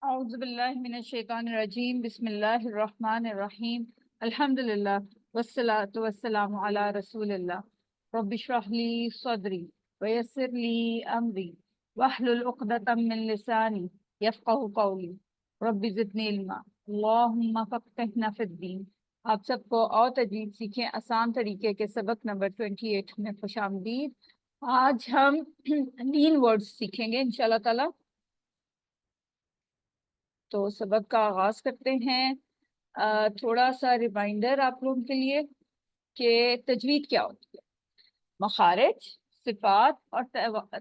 اعوذ باللہ من الشیطان الرجیم بسم اللہ الرحمن الرحیم الحمدللہ والصلاة والسلام علی رسول اللہ رب اشرح لی صدری ویسر لی امری واحلل عقدۃ من لسانی یفقہوا قولی رب زدنی علما اللہم فقہنا فی الدین۔ آپ سب کو اور تجوید سیکھیں آسان طریقے کے سبق نمبر 28 میں خوش آمدید۔ آج ہم لین ورڈز سیکھیں گے انشاءاللہ تعالی۔ تو سبق کا آغاز کرتے ہیں۔ تھوڑا سا ریمائنڈر آپ لوگوں کے لیے کہ تجوید کیا ہوتی ہے۔ مخارج، صفات اور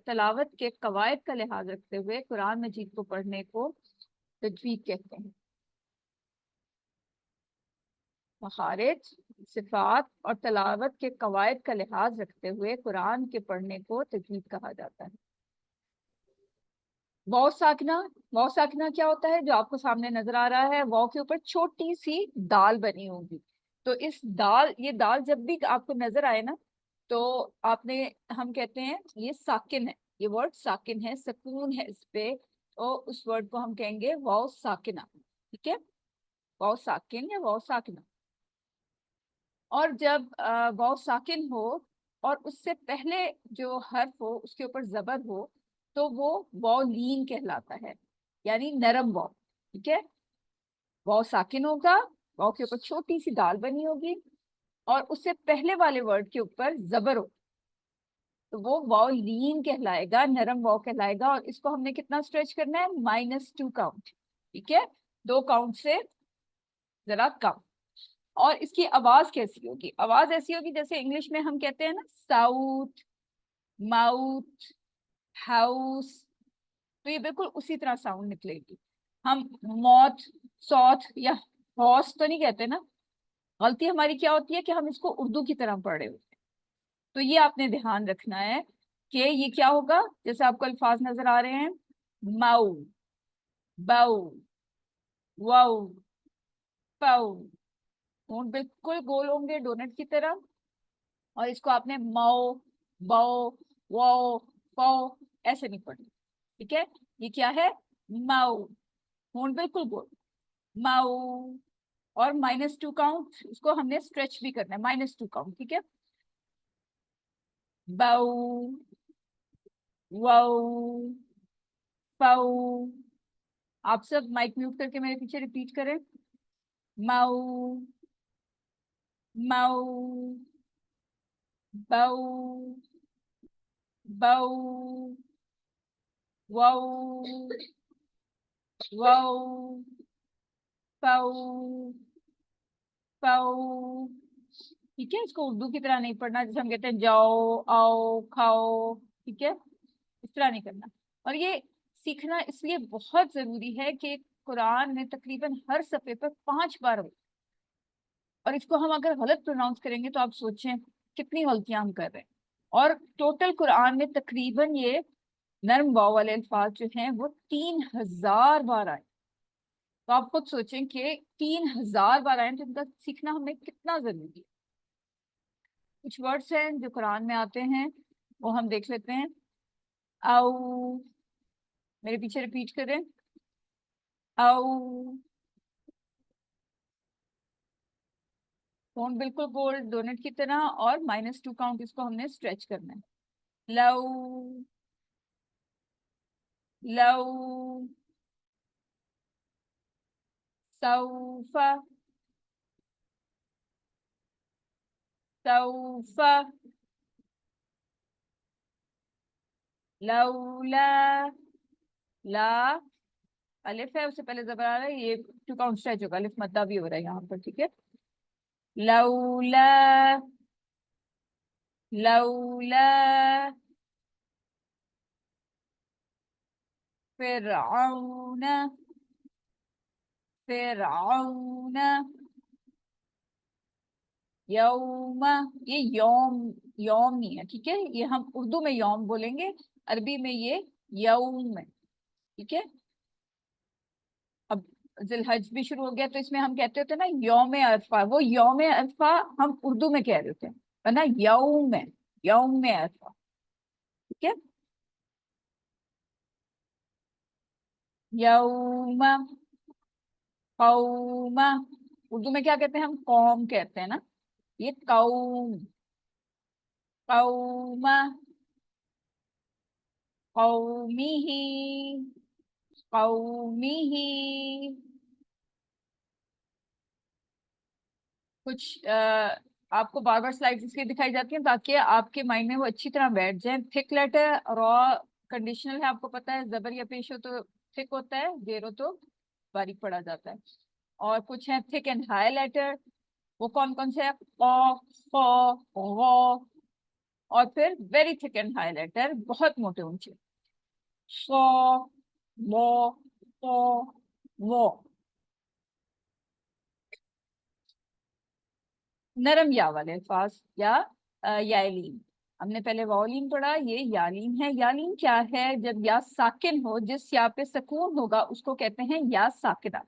تلاوت کے قواعد کا لحاظ رکھتے ہوئے قرآن مجید کو پڑھنے کو تجوید کہتے ہیں۔ مخارج، صفات اور تلاوت کے قواعد کا لحاظ رکھتے ہوئے قرآن کے پڑھنے کو تجوید کہا جاتا ہے۔ واو ساکنہ، واو ساکنہ کیا ہوتا ہے؟ جو آپ کو سامنے نظر آ رہا ہے، واو کے اوپر چھوٹی سی دال بنی ہوگی۔ تو اس دال، یہ دال جب بھی آپ کو نظر آئے نا تو آپ نے، ہم کہتے ہیں یہ ساکن ہے، یہ ورڈ ساکن ہے، سکون ہے اس پہ، تو اس ورڈ کو ہم کہیں گے واو ساکنہ۔ ٹھیک ہے، واو ساکن یا واو ساکنہ۔ اور جب واو ساکن ہو اور اس سے پہلے جو حرف ہو اس کے اوپر زبر ہو تو وہ واو لین کہلاتا ہے، یعنی نرم واو۔ ٹھیک ہے، واو ساکن ہوگا، واو کے اوپر چھوٹی سی دال بنی ہوگی اور اس سے پہلے والے ورڈ کے اوپر زبر ہو تو وہ واو لین کہلائے گا، نرم واو کہلائے گا۔ اور اس کو ہم نے کتنا اسٹریچ کرنا ہے؟ -2 کاؤنٹ۔ ٹھیک ہے، 2 کاؤنٹ سے ذرا کم۔ اور اس کی آواز کیسی ہوگی؟ آواز ایسی ہوگی جیسے انگلش میں ہم کہتے ہیں نا ساؤتھ، ماؤتھ، ہاؤس، تو یہ بالکل اسی طرح ساؤنڈ نکلے گی۔ ہم موت، سوتھ یا ہاس تو نہیں کہتے نا۔ غلطی ہماری کیا ہوتی ہے کہ ہم اس کو اردو کی طرح پڑھ رہے ہوتے ہیں۔ تو یہ آپ نے دھیان رکھنا ہے کہ یہ کیا ہوگا۔ جیسے آپ کو الفاظ نظر آ رہے ہیں، ماؤ، باؤ، واؤ، پاؤ، ہونٹ بالکل گول ہوں گے ڈونٹ کی طرح۔ اور اس کو آپ نے ماؤ، باؤ، واؤ، پاؤ ایسے نہیں پڑھنا۔ ٹھیک ہے، یہ کیا ہے؟ ماؤ، ہونٹ بالکل گول، ماؤ۔ اور -2 کاؤنٹ، اس کو ہم نے اسٹریچ بھی کرنا ہے، -2 کاؤنٹ۔ ٹھیک ہے، باؤ، واؤ، پاؤ۔ آپ سب مائک میوٹ کر کے میرے پیچھے ریپیٹ کریں، ماؤ، ماؤ، باؤ، باؤ، واؤ، واؤ، پاؤ، پاؤ۔ ٹھیک ہے، اس کو اردو کی طرح نہیں پڑھنا جیسے ہم کہتے ہیں جاؤ، آؤ، کھاؤ۔ ٹھیک ہے، اس طرح نہیں کرنا۔ اور یہ سیکھنا اس لیے بہت ضروری ہے کہ قرآن میں تقریباً ہر صفحے پر 5 بار ہو، اور اس کو ہم اگر غلط پروناؤنس کریں گے تو آپ سوچیں کتنی غلطیاں ہم کر رہے ہیں۔ اور ٹوٹل قرآن میں تقریباً یہ نرم واو والے الفاظ جو ہیں وہ 3000 بار آئے۔ تو آپ خود سوچیں کہ 3000 بار آئے تو ان کا سیکھنا ہمیں کتنا ضروری ہے۔ کچھ ورڈس ہیں جو قرآن میں آتے ہیں، وہ ہم دیکھ لیتے ہیں۔ او، میرے پیچھے ریپیٹ کریں، او، فون بالکل گول ڈونٹ کی طرح، اور -2 کاؤنٹ اس کو ہم نے اسٹریچ کرنا ہے۔ لو، لو، سوف، سوف، لولا، لا الف ہے اس سے پہلے زبر آ رہا ہے، یہ 2 کاؤنٹ اسٹریچ ہوگا، الف مدہ بھی ہو رہا ہے یہاں پر۔ ٹھیک ہے، لولا، لولا، فرعون، فرعون، یوم، یہ یوم، یوم نہیں ہے۔ ٹھیک ہے، یہ ہم اردو میں یوم بولیں گے، عربی میں یہ یوم ہے۔ ٹھیک ہے، اب ذی الحج بھی شروع ہو گیا تو اس میں ہم کہتے ہوتے ہیں نا یوم عرفہ، وہ یوم عرفہ ہم اردو میں کہہ رہے ہوتے ہیں، ورنہ یوم ہے، یوم عرفہ۔ ٹھیک ہے، यौम, कौम, उर्दू में क्या कहते हैं हम, कौम कहते हैं ना, ये कौम, कौम, कौमिही, कौमिही। कुछ आपको बार बार स्लाइड्स इसलिए दिखाई जाती हैं ताकि आपके माइंड में वो अच्छी तरह बैठ जाए। थिक लेटर रॉ कंडीशनल है, आपको पता है, जबर या पेश हो तो थिक होता है, देर हो तो बारीक पड़ा जाता है। और कुछ है थिक एंड हाई लेटर, वो कौन कौन से है, क, फ, गो। और फिर very thick and high letter, बहुत मोटे ऊंचे, स, वो, प, वो। नरम या वाले अल्फाज या यालीन। हमने पहले वालीन पढ़ा, ये यालीन है। यालीन क्या है, जब या साकिन हो, जिस या पे सुकून होगा उसको कहते हैं या साकिना।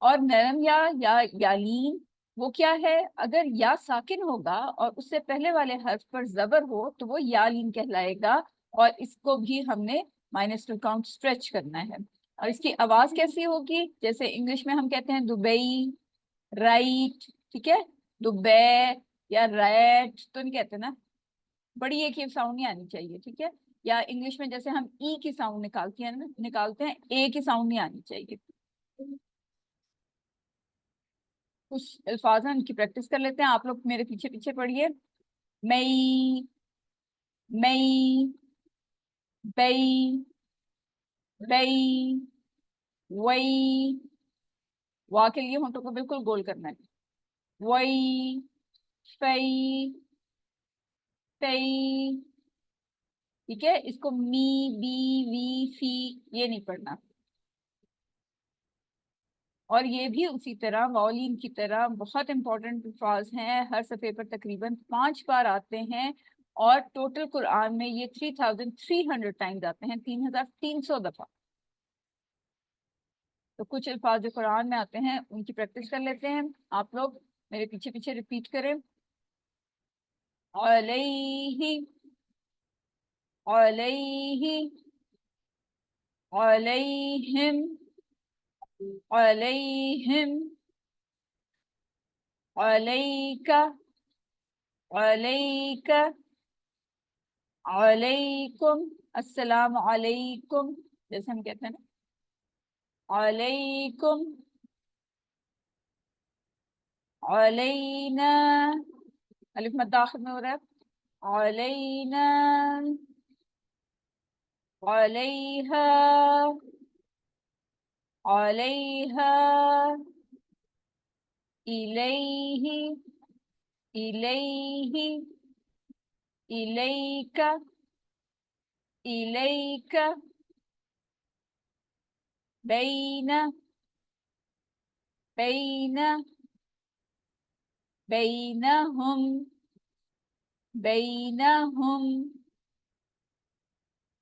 और नरम या यालीन वो क्या है, अगर या साकिन होगा और उससे पहले वाले हर्फ पर जबर हो तो वो यालीन कहलाएगा। और इसको भी हमने -2 काउंट स्ट्रेच करना है। और इसकी आवाज कैसी होगी, जैसे इंग्लिश में हम कहते हैं दुबई, राइट, ठीक है, दुबे या रैट तो नहीं कहते ना, बड़ी एक ही साउंड नहीं आनी चाहिए, ठीक है। या इंग्लिश में जैसे हम ई की साउंड निकालते हैं ना, निकालते हैं, ए की साउंड नहीं आनी चाहिए। कुछ अल्फाज हैं उनकी प्रैक्टिस कर लेते हैं, आप लोग मेरे पीछे पीछे पढ़िए। मई, मई, बई, बई, वई। वा के लिए होंठों को बिल्कुल गोल करना है। वई, फई, फई, ठीक है। इसको मी, बी, वी, फी ये नहीं पढ़ना। और ये भी उसी तरह वालिन की तरह बहुत इंपॉर्टेंट अल्फाज हैं, हर सफ़े पर तकरीबन 5 बार आते हैं। और टोटल कुरान में ये 3300 टाइम्स आते हैं, 3300 दफा। तो कुछ अल्फाज जो कुरान में आते हैं उनकी प्रैक्टिस कर लेते हैं, आप लोग मेरे पीछे पीछे रिपीट करें। अलैहि, अलैहि, अलैहिम, अलैहिम, अलैका, अलैका, अलैकुम, अस्सलाम अलैकुम, जैसे हम कहते हैं ना, अलैकुम, अलैना, अलिफ मद्दा आखिर में हो रहा है, अलैना, अलैहा, अलैहा, इलैहि, इलैहि, इलैका, इलैका, बैना, बैना, बैनहुम, बैनहुम,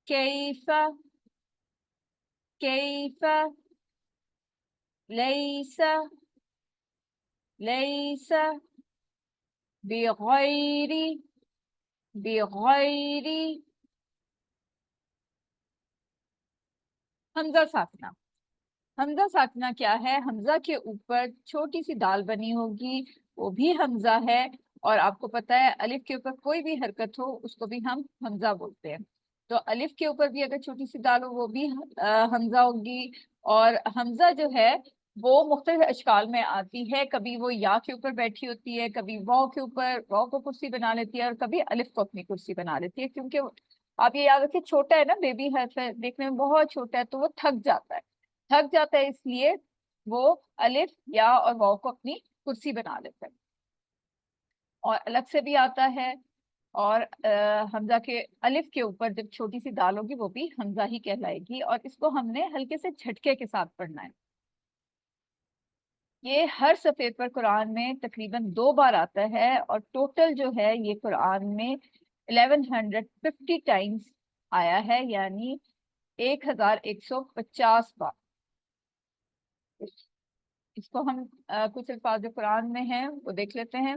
कैफा, कैफा, लैसा, लैसा, बिगैरी, बिगैरी। हमजा साकना, हमजा साकना क्या है, हमजा के ऊपर छोटी सी दाल बनी होगी, वो भी हमजा है। और आपको पता है अलिफ के ऊपर कोई भी हरकत हो उसको भी हम हमजा बोलते हैं। तो अलिफ के ऊपर भी अगर छोटी सी दाल हो वो भी हमजा होगी। और हमजा जो है वो मुख्तलिफ अशकाल में आती है, कभी वो या के ऊपर बैठी होती है, कभी वाव के ऊपर, वाव को कुर्सी बना लेती है, और कभी अलिफ को अपनी कुर्सी बना लेती है। क्योंकि आप ये याद रखिए, छोटा है ना, बेबी हर्फ है, देखने में बहुत छोटा है, तो वो थक जाता है, थक जाता है, इसलिए वो अलिफ या और वाव को अपनी कुर्सी बना लेता है। और अलग से भी आता है। और हमजा के अलिफ के ऊपर जब छोटी सी दाल होगी वो भी हमजा ही कहलाएगी, और इसको हमने हल्के से झटके के साथ पढ़ना है। ये हर सफे पर कुरान में तकरीबन 2 बार आता है, और टोटल जो है ये कुरान में 1150 टाइम्स आया है, यानी 1150 बार। इसको हम कुछ अल्फाज जो कुरान में हैं वो देख लेते हैं।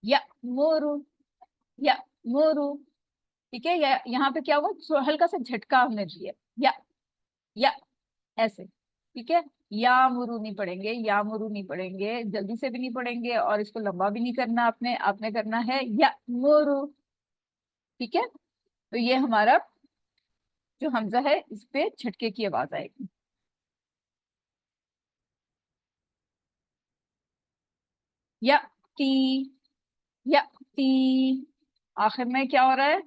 या मोरू, या मोरू, ठीक है। या यहाँ पे क्या हुआ, हल्का सा झटका हमने दिया, या या ऐसे, ठीक है। या मुरू नहीं पढ़ेंगे, या मुरू नहीं पढ़ेंगे, जल्दी से भी नहीं पढ़ेंगे और इसको लंबा भी नहीं करना आपने, आपने करना है या मुरू, ठीक है। तो ये हमारा जो हमजा है इस पे झटके की आवाज आएगी। या ती, या ती। आखिर में क्या हो रहा है,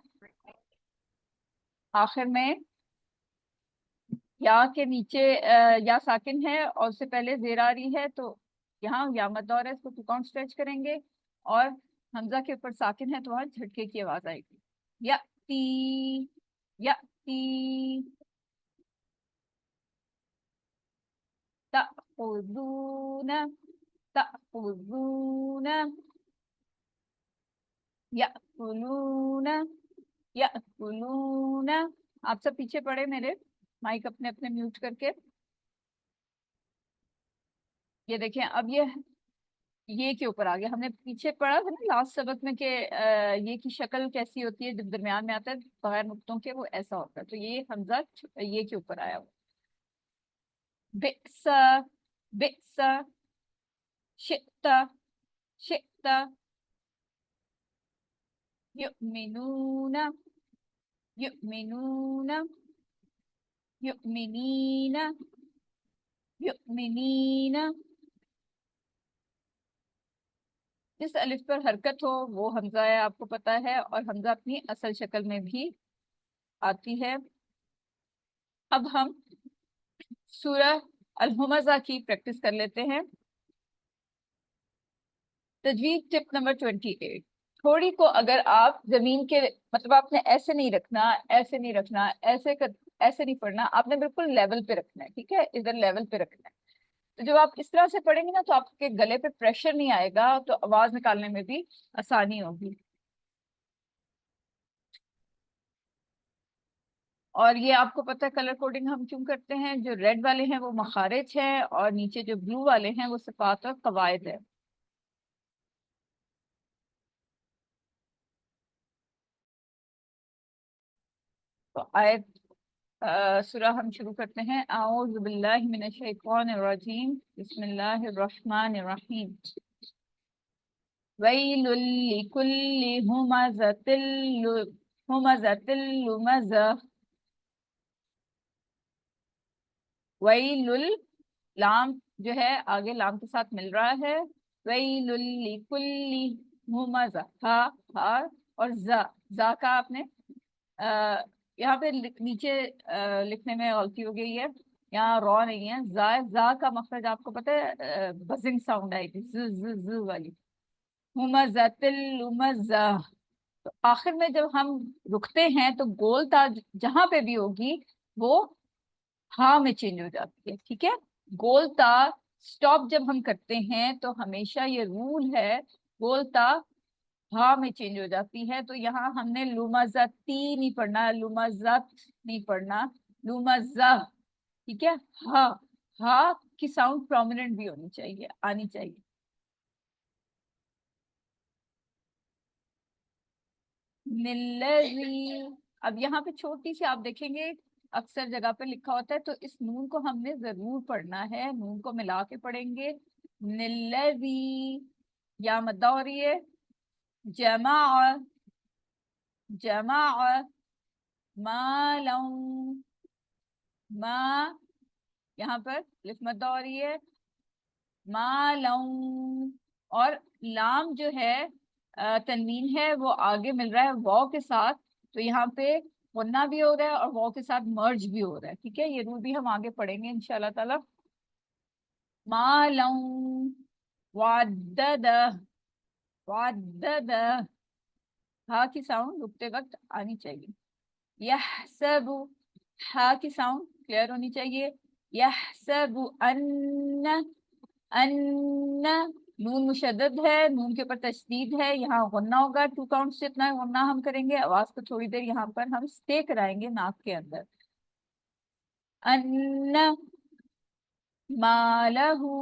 आखिर में या के नीचे या साकिन है और उससे पहले जेर आ रही है, तो यहाँ या मद और है, इसको टू काउंट स्ट्रेच करेंगे और हमजा के ऊपर साकिन है तो वहां झटके की आवाज आएगी। या ती, या ती, तअखुज़ून, तअखुज़ून, याकुलून, याकुलून। आप सब पीछे पड़े मेरे, माइक अपने अपने म्यूट करके। ये देखें अब ये के ऊपर आ गया, हमने पीछे पढ़ा था ना लास्ट सबक में कि ये की शक्ल कैसी होती है जब दरमियान में आता है बगैर नुक्तों के, वो ऐसा होता है। तो ये हमजा ये के ऊपर आया हुआ। बिसा, बिसा, शिता, शिता, युमिनून, युमिनून, युमिनीन, युमिनीन। जिस अलिफ पर हरकत हो वो हमजा है, आपको पता है, और हमजा अपनी असल शक्ल में भी आती है। अब हम सूरह अल-हुमज़ा की प्रैक्टिस कर लेते हैं। तजवीज टिप नंबर 28। थोड़ी को अगर आप जमीन के, मतलब आपने ऐसे नहीं रखना, ऐसे नहीं रखना, ऐसे नहीं पढ़ना, आपने बिल्कुल लेवल पे रखना है, ठीक है, इधर लेवल पे रखना है। तो जब आप इस तरह से पढ़ेंगे ना तो आपके गले पे प्रेशर नहीं आएगा, तो आवाज निकालने में भी आसानी होगी। और ये आपको पता है कलर कोडिंग हम क्यों करते हैं, जो रेड वाले हैं वो मखारिज है और नीचे जो ब्लू वाले हैं वो सिफात और कवायद है। तो आयत सूरा हम शुरू करते हैं। औज़ु बिल्लाहि मिनश शैतानिर रजीम, बिस्मिल्लाहिर रहमानिर रहीम। वैलुल लिकुल्लि हुमज़तिल लुमज़ा। वैलुल, लाम जो है आगे लाम के साथ मिल रहा है। वैलुल लिकुल्लि हुमज़ा, हा और जा का आपने यहाँ पे नीचे लिखने में गलती हो गई है, यहाँ रॉ नहीं है, जा का मखरज आपको पता है, बजिंग साउंड आएगी, ज वाली। हुमज़तिल लुमज़ा। तो आखिर में जब हम रुकते हैं तो गोल ता जहां पे भी होगी वो हाँ में चेंज हो जाती है, ठीक है। गोलता स्टॉप जब हम करते हैं तो हमेशा ये रूल है, गोलता हाँ में चेंज हो जाती है। तो यहाँ हमने लुमज़ती नहीं पढ़ना, लुमज़त नहीं पढ़ना, लुमज़ा, ठीक है। हाँ, हाँ की साउंड प्रोमिनेंट भी होनी चाहिए, आनी चाहिए। निल्लज़ी। अब यहाँ पे छोटी सी आप देखेंगे अक्सर जगह पे लिखा होता है, तो इस नून को हमने जरूर पढ़ना है, नून को मिला के पढ़ेंगे। निल्लज़ी, या मद्दा हो रही है। जमा, जमा, मालूम, मा, यहाँ पर लिफ मद्दा हो रही है। मालूम, और लाम जो है तनवीन है वो आगे मिल रहा है वाव के साथ, तो यहाँ पे गुन्ना भी हो रहा है और वाव के साथ मर्ज भी हो रहा है, ठीक है। ये रूल भी हम आगे पढ़ेंगे इंशाल्लाह ताला। मालूम, वादद, वादद, हा की साउंड रुकते वक्त आनी चाहिए। यहसबु, हा की साउंड क्लियर होनी चाहिए। यहसबु अन्न, अन्न, नून मुशद्दद है, नून के ऊपर तशदीद है, यहाँ गुन्ना होगा, टू काउंट से इतना गुन्ना हम करेंगे, आवाज को थोड़ी देर यहाँ पर हम स्टे कराएंगे नाक के अंदर। अन्न मालहू,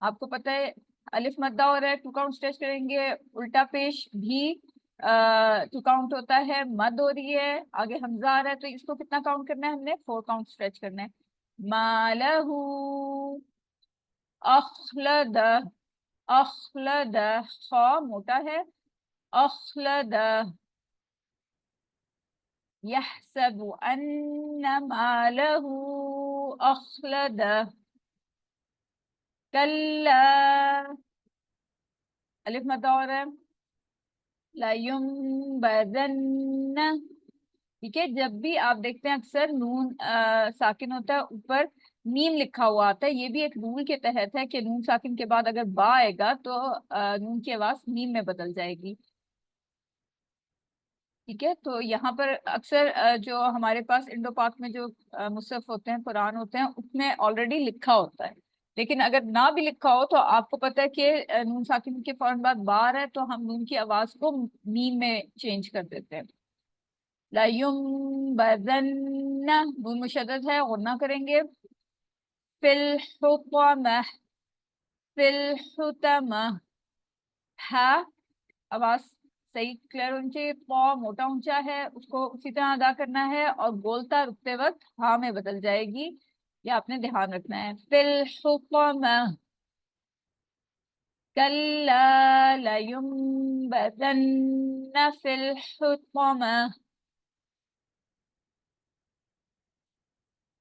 आपको पता है अलिफ मद्दा हो रहा है, टू काउंट स्ट्रेच करेंगे, उल्टा पेश भी टू काउंट होता है, मद हो रही है, आगे हमजा आ रहा है, तो इसको कितना काउंट करना है हमने? 4 काउंट स्ट्रेच करना है। मालहू अखलद, अखलद, ख मोटा है, अखलद, यहसबु अन्ना मालहू अखलद, कल्ला, अलिफ मद्दा हो रहा है, लयुम्बदन्ना। ठीक है, जब भी आप देखते हैं अक्सर नून साकिन होता है, ऊपर मीम लिखा हुआ आता है, ये भी एक रूल के तहत है कि नून साकिन के बाद अगर बा आएगा तो नून की आवाज मीम में बदल जाएगी। ठीक है, तो यहाँ पर अक्सर जो हमारे पास इंडो पाक में जो मुसहफ होते हैं, कुरान होते हैं, उसमें ऑलरेडी लिखा होता है। लेकिन अगर ना भी लिखा हो तो आपको पता है कि नून साकिन के फौरन बाद बार है, तो हम नून की आवाज को मीम में चेंज कर देते हैं। लयुम्बदन्ना, नून मुशद्दद है, गुन्ना करेंगे। फिल हुतमा, फिल हुतमा, हा आवाज सही क्लियर होनी चाहिए। पौ मोटा ऊंचा है, उसको उसी तरह अदा करना है, और बोलता रुकते वक्त हा में बदल जाएगी, ये आपने ध्यान रखना है। फिल हुतमा, कल्ला लयुम्बदन्ना फिल हुतमा।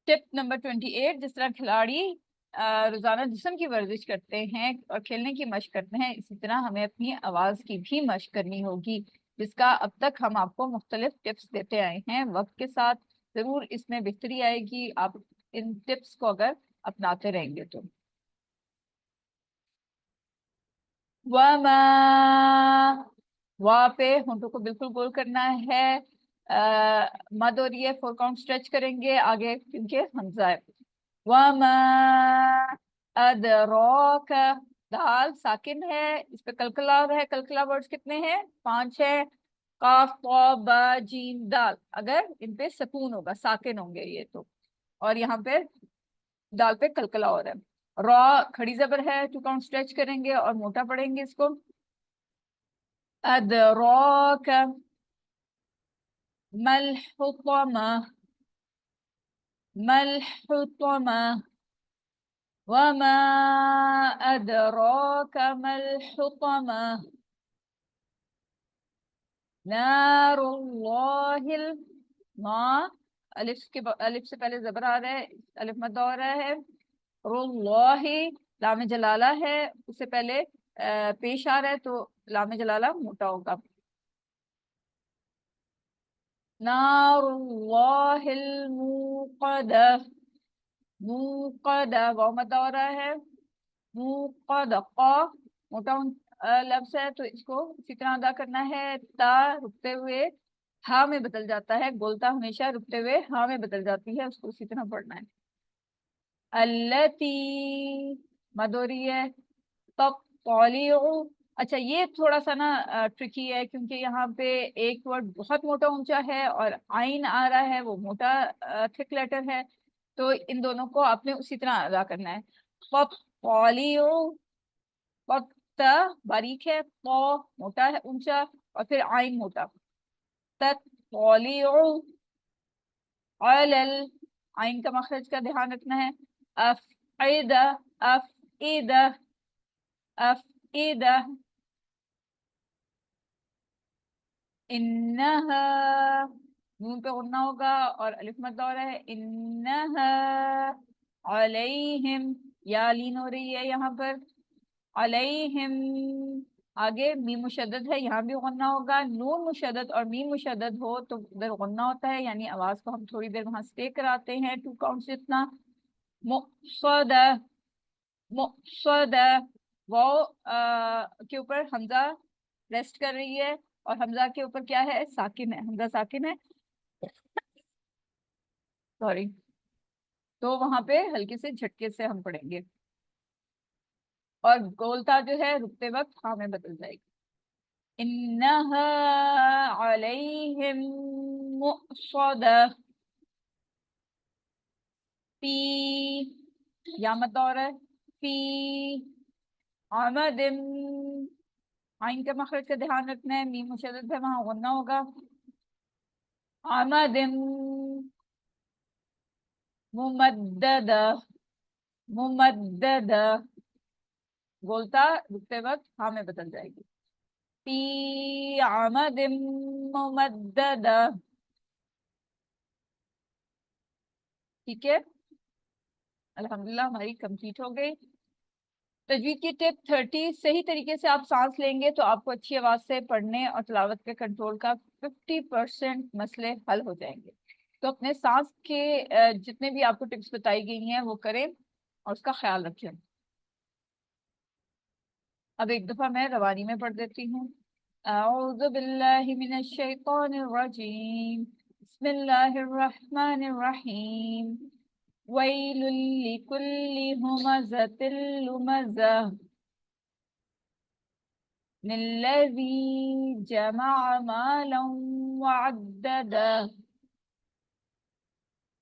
टिप नंबर 28, जिस तरह खिलाड़ी रोजाना जिस्म की वर्जिश करते हैं और खेलने की मशक करते हैं, इसी तरह हमें अपनी आवाज की भी मशक करनी होगी, जिसका अब तक हम आपको मुख्तलिफ टिप्स देते आए हैं। वक्त के साथ जरूर इसमें बेहतरी आएगी, आप इन टिप्स को अगर अपनाते रहेंगे तो। वमा, वहाँ पे होंठों को बिल्कुल गोल करना है। मद और ये 4 काउंट स्ट्रेच करेंगे आगे, क्योंकि हमजा है। वमा अदरौक, दाल साकिन है, इस पे कलकला है। कलकला वर्ड्स कितने हैं? 5 है। काफ तौ बा जीम दाल, अगर इन पे सुकून होगा, साकिन होंगे ये तो, और यहाँ पे दाल पे कलकला हो रहा है। रॉ खड़ी जबर है, 2 काउंट स्ट्रेच करेंगे और मोटा पढ़ेंगे इसको। अदरौक मल हुतमा, मल हुतमा, वमा अदरौक मल हुतमा, नारुल्लाहिल, ना अलिफ से पहले जबर आ रहा है, अलिफ मद्दा हो रहा है। रुल्लाहि, लाम जलाला है, उससे पहले पेश आ रहा है, तो लाम जलाला मोटा होगा। नारुल्लाहिल मुक़द्दा, मुक़द्दा, वाव मद्दा हो रहा है। मुक़द्दा, क़ा मोटा लफ्ज है, तो इसको इसी तरह अदा करना है। ता रुकते हुए हा में बदल जाता है, बोलता हमेशा रुकते हुए हा में बदल जाती है, उसको उसी तरह पढ़ना है। अल्लती, मदोरी है। तब तौलिउ, अच्छा ये थोड़ा सा ना ट्रिकी है, क्योंकि यहाँ पे एक वर्ड बहुत मोटा ऊंचा है और आइन आ रहा है, वो मोटा थिक लेटर है, तो इन दोनों को आपने उसी तरह अदा करना है। तब तौलिउ, त बारीक है, पौ मोटा है ऊंचा, और फिर आइन मोटा। तत्तौलिउ अलल, आइन का मखरज का ध्यान रखना है। अफ़इदा, अफ़इदा, अफ़इदा, इन्नहा, नून पे गुन्ना होगा और अलिफ मद्दा हो रहा है। इन्नहा अलैहिम, या लीन हो रही है यहाँ पर, अलैहिम। आगे मीम मुशद्दद है, यहाँ भी गुन्ना होगा। नून मुशद्दद और मीम मुशद्दद हो तो उधर गुन्ना होता है, यानी आवाज को हम थोड़ी देर वहां स्टे कराते हैं, 2 काउंट जितना। मुक़्सदा, मुक़्सदा, वाव के ऊपर हमजा रेस्ट कर रही है, और हमजा के ऊपर क्या है? साकिन है, हमजा साकिन है, सॉरी, तो वहां पे हल्के से झटके से हम पढ़ेंगे, और गोलता जो है रुकते वक्त हाँ में बदल जाएगी। इन्नहा अलैहिम मुक़्सदा, फी, या मत हो रहा है, फी अमदिन आइन के मखरज का ध्यान रखना है, मीम मुशद्दद है वहां गुन्ना होगा। आमदिन मुमद्ददा, मुमद्ददा बोलता रुकते वक्त हाँ में बदल जाएगी। फी आमदिन मुमद्ददा, ठीक है। अल्हम्दुलिल्लाह हमारी कंप्लीट हो गई। तजवीद की टिप 30, सही तरीके से आप सांस लेंगे तो आपको अच्छी आवाज से पढ़ने और तिलावत के कंट्रोल का 50% मसले हल हो जाएंगे। तो अपने सांस के जितने भी आपको टिप्स बताई गई हैं वो करें और उसका ख्याल रखें। अब एक दफा मैं रवानी में पढ़ देती हूँ। अऊज़ु बिल्लाहि मिनश शैतानिर रजीम, बिस्मिल्लाहिर रहमानिर रहीम, वैलुल लिकुल्लि हुमज़तिल लुमज़ह, الذي جمع مالا وعدده،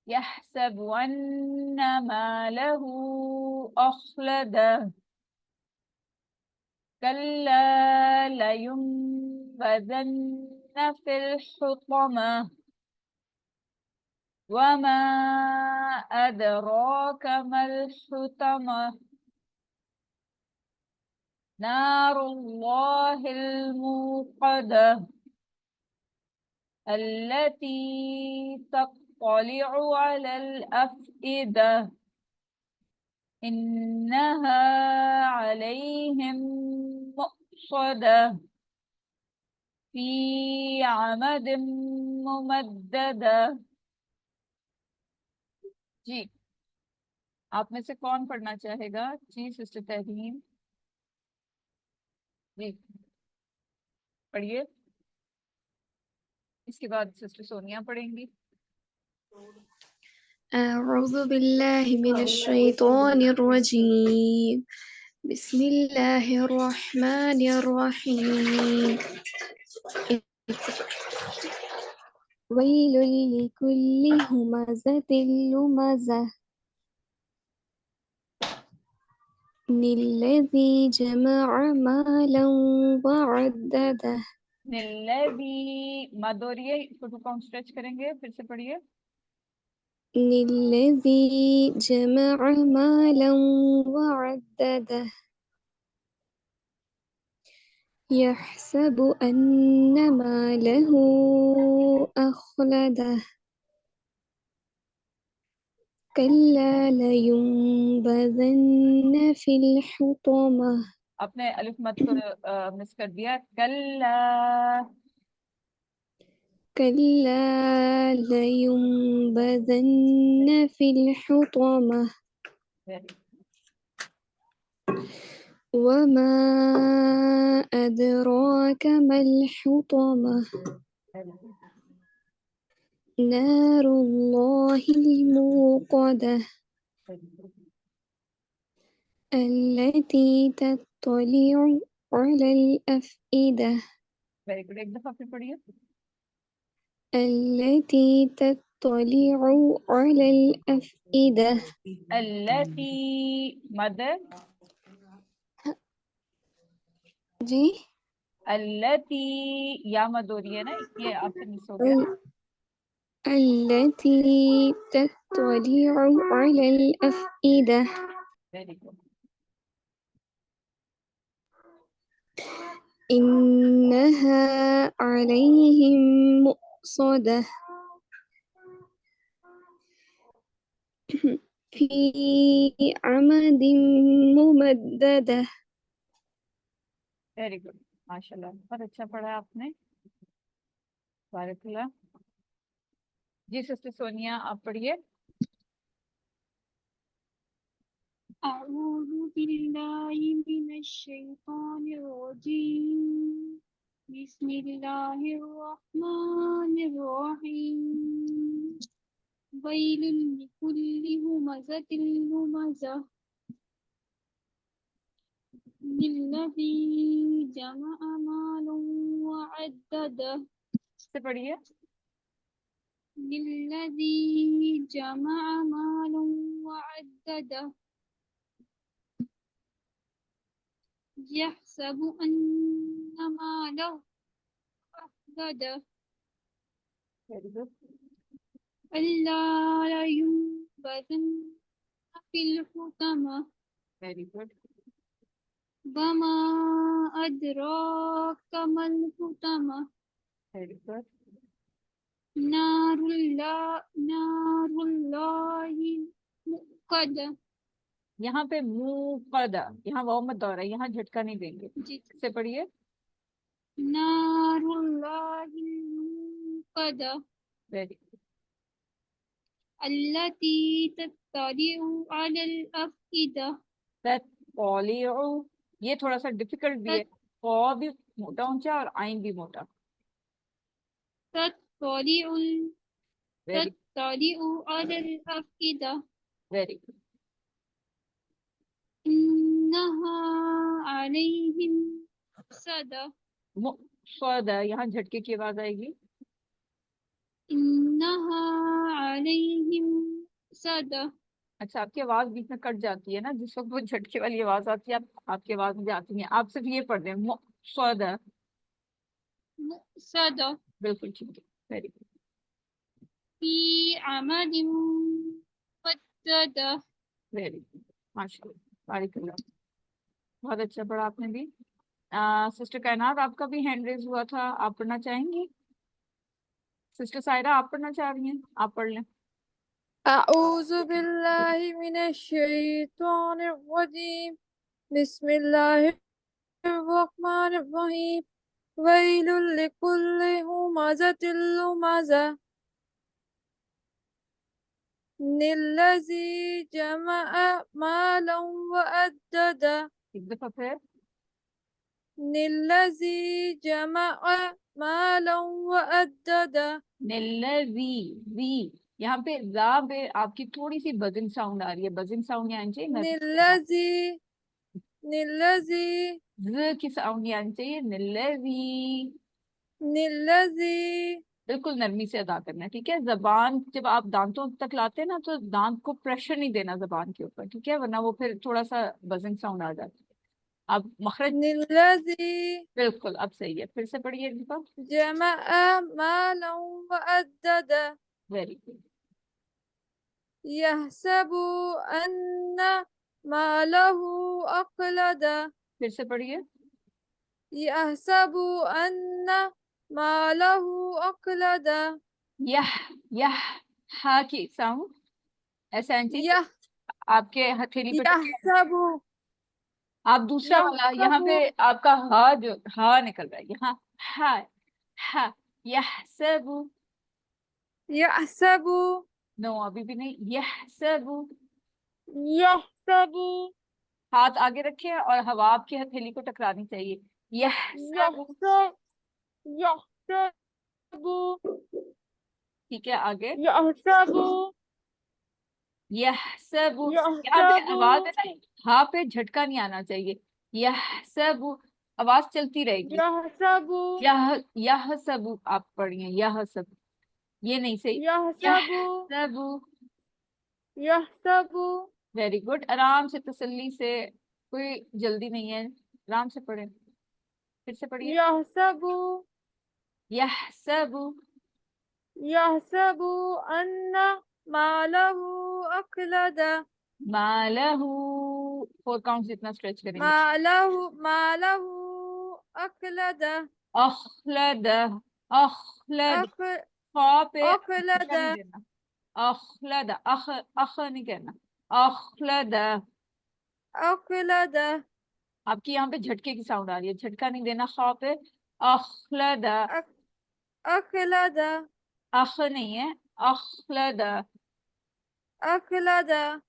يحسب أن ماله أخلده، كلا لينبذن في الحطمة، وما أدراك ما الحطمة، نار الله الموقدة، التي تطلع على الأفئدة، إنها عليهم مؤصدة، في عمد ممددة۔ जी आप में से कौन पढ़ना चाहेगा? जी सिस्टर तहरीन, जी पढ़िए। इसके बाद सिस्टर सोनिया पढ़ेंगी। أعوذ بالله من الشيطان الرجيم بسم الله الرحمن الرحيم ويل لكل همزة لمزة الذي جمع مالا وعدده निल्लज़ी मद हो रही है, इसको टू काउंट स्ट्रेच करेंगे, फिर से पढ़िए। الذي جمع مالا وعدده يحسب أن ماله أخلده كلا لينبذن في الحطمة आपने अलिफ मद को मिस कर दिया। कल्ला, كلا لينبذن في الحطمة وما أدراك ما الحطمة نار الله الموقدة التي تطلع على الأفئدة वेरी गुड, एक दफा फिर पढ़िए। التي تطلع على الأفئدة अल्लती मद, जी अल्लती या मद हो रही है ना, इसलिए आपसे मिस हो गया। التي تطلع على الأفئدة वेरी गुड। إنها عليهم مؤصدة في عمد ممددة वेरी गुड, माशाल्लाह बहुत अच्छा पढ़ा आपने, बारिकल्लाह। जी सिस्टर सोनिया आप पढ़िए। أعوذ بالله من الشيطان الرجيم بسم الله الرحمن الرحيم ويل لكل همزة لمزة الذي جمع مالا وعدده से पढ़िए। الذي جمع مالا وعدده يحسب أن ماله أخلده Very good. كلا لينبذن في الحطمة Very good. وما أدراك ما الحطمة Very good. نار الله الموقدة. यहाँ पे मुक़द्दा, यहाँ वाव मत दोहराइए, यहाँ झटका नहीं देंगे. जी से पढ़िए. نار الله الموقدة Very good. التي تطلع على الأفئدة. तत्तलिउ, ये थोड़ा सा डिफिकल्ट भी है. क़ भी मोटा ऊंचा और आइन भी मोटा. تطلع Very, تطلع على الأفئدة very good. إنها عليهم مؤصدة. मुक़द्दा, यहाँ झटके की आवाज आएगी. إنها عليهم مؤصدة. अच्छा, आपकी आवाज बीच में कट जाती है ना, जिस वक्त वो झटके वाली आवाज आती है आपकी आवाज में जाती है. आप सिर्फ ये पढ़ दें मुक़द्दा. مؤصدة बिल्कुल ठीक है. Very good. في عمد ممددة. वेरी गुड, माशाल्लाह, बारिकल्लाह. बहुत अच्छा पढ़ा आपने भी. सिस्टर कायनात, आपका भी हैंड रेज हुआ था, आप पढ़ना चाहेंगी? सिस्टर सायरा, आप पढ़ना चाह रही हैं? आप पढ़ लें. أعوذ بالله من الشيطان الرجيم بسم الله الرحمن الرحيم ويل لكل همزة لمزة الذي جمع مالا وعدده एक दफा फिर. الذي جمع مالا وعدده निल्लज़ी, वी, यहाँ पे रा पे आपकी थोड़ी सी बजन साउंड आ रही है. बजन साउंड नहीं आनी चाहिए. الذي ज़ की साउंड नहीं आनी चाहिए. निल्लज़ी, الذي बिल्कुल नरमी से अदा करना है. ठीक है. जबान जब आप दांतों तक लाते हैं ना, तो दांत को प्रेशर नहीं देना जबान के ऊपर. ठीक है, वरना वो फिर थोड़ा सा बजन साउंड आ जाती है. आप मखरज, الذي बिल्कुल अब सही है. फिर से पढ़िए एक दफा. جمع مالا وعدده वेरी गुड. يحسب أن ماله أخلده फिर से पढ़िए. يحسب أن ماله أخلده यह, यह, हा की साउंड ऐसा आनी चाहिए. يح आपके हथेली पे يحسب आप दूसरा वाला, यहाँ पे आपका हा जो हा निकल रहा है, यहाँ हा, हा, यहसबु. يحسب नो, अभी भी नहीं. यहसबु. يحسب हाथ आगे रखे और हवा आपकी हथेली को टकरानी चाहिए. यहसबु. يحسب ठीक है, आगे. يحسب यहसबु. यहाँ पे يحسب आवाज है ना, हा पे झटका नहीं आना चाहिए. यहसबु, आवाज चलती रहेगी. يحسب यह सबु आप पढ़िए. यह सब, ये नहीं सही. يحسب सबु. يحسب वेरी गुड. आराम से, तसल्ली से, कोई जल्दी नहीं है. आराम से पढ़े. फिर से पढ़िए. يحسب यह सबु. يحسب أن ماله أخلده मालहू, 4 काउंट जितना स्ट्रेच करेंगे. ماله أخلده अखलद, अखलद. खा पे झटका أخلده नहीं देना. अखलद, अख नहीं कहना. अखलद. أخلده आपकी यहाँ पे झटके की साउंड आ रही है. झटका नहीं देना खा पे. अखलद. أخلده अख नहीं है. अखलद. أخلده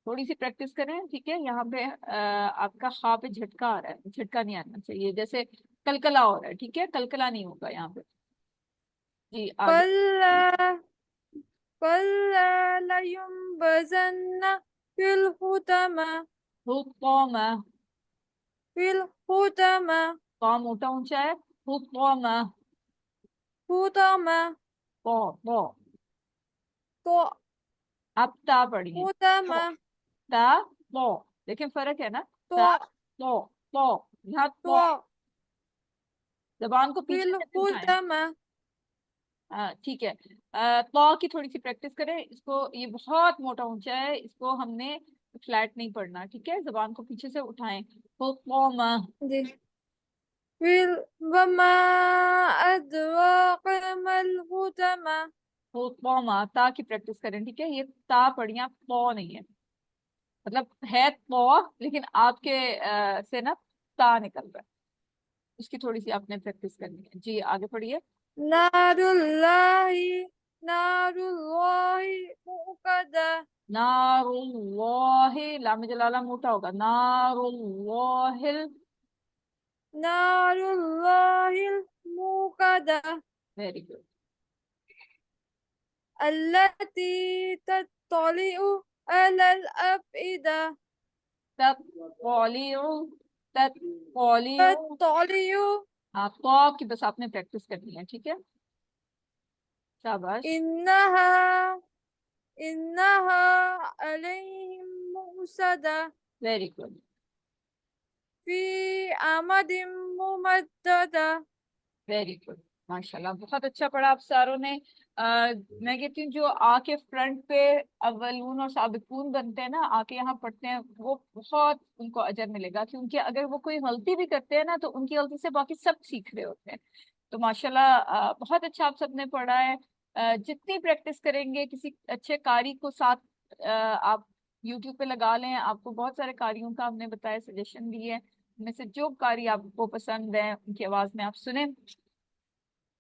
थोड़ी सी प्रैक्टिस करें. ठीक है, यहाँ पे आपका खा पे झटका आ रहा है. झटका नहीं आना चाहिए. जैसे कलकला हो रहा है. ठीक है, कलकला नहीं होगा यहाँ पे. जी आगे. كلا لينبذن في الحطمة हुक्म, في الحطمة कौ मोटा ऊंचा है. हुक्म, حطمة पौ, पौ. तो आप ता पढ़िए. حطمة ता, पौ. लेकिन फर्क है ना. तो ता, पौ, पौ. यहाँ तो पौ. زبان کو في پیچھے سے اٹھائیں. الختمة ٹھیک ہے. تو کی تھوڑی سی پریکٹس کریں. اس کو یہ بہت موٹا اونچا ہے, اس کو ہم نے فلیٹ نہیں پڑھنا. ٹھیک ہے, زبان کو پیچھے سے اٹھائیں. حطمہ. دي وما أدراك ما الحطمة حطمہ. تا کی پریکٹس کریں. ٹھیک ہے, یہ تا پڑھیاں, تو نہیں ہے. مطلب ہے تو لیکن آپ کے سے نا تا نکل رہا ہے. اس کی تھوڑی سی آپ نے پریکٹس کرنی ہے. جی آگے پڑھیے. نار الله موقدة نار اللہ, لام جلالہ موٹا ہوگا. نار اللہ. نار الله الموقدة ویری گڈ. التي تطلع على الأفئدة تطلع. تطلع. تطلع آپ تو کی بس آپ نے پریکٹس کرنی ہے. ٹھیک ہے, شاباش. إنها عليهم مؤصدة ویری گڈ. في عمد ممددة ویری گڈ, ماشاء اللہ, بہت اچھا پڑھا آپ ساروں نے. میں کہتی ہوں جو آ کے فرنٹ پہ اولون اور سابقون بنتے ہیں نا, آ کے یہاں پڑھتے ہیں, وہ بہت ان کو اجر ملے گا, کیونکہ اگر وہ کوئی غلطی بھی کرتے ہیں نا تو ان کی غلطی سے باقی سب سیکھ رہے ہوتے ہیں. تو ماشاءاللہ بہت اچھا آپ سب نے پڑھا ہے. جتنی پریکٹس کریں گے, کسی اچھے قاری کو ساتھ آپ یوٹیوب پہ لگا لیں. آپ کو بہت سارے قاریوں کا ہم نے بتایا, سجیشن دی ہے. ان میں سے جو قاری آپ کو پسند ہے ان کی آواز میں آپ سنیں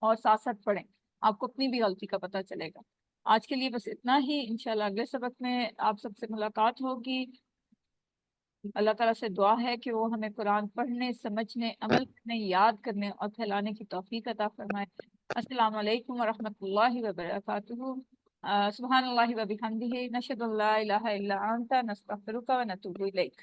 اور ساتھ ساتھ پڑھیں. آپ کو اپنی بھی غلطی کا پتہ چلے گا. آج کے لیے بس اتنا ہی. انشاءاللہ اگلے سبق میں آپ سب سے ملاقات ہوگی. اللہ تعالیٰ سے دعا ہے کہ وہ ہمیں قرآن پڑھنے, سمجھنے, عمل کرنے, یاد کرنے اور پھیلانے کی توفیق عطا فرمائے. السلام علیکم ورحمۃ اللہ وبرکاتہ. سبحان اللہ و بحمدہ, نشہد ان لا الہ الا انت, نستغفرک و نتوب الیک.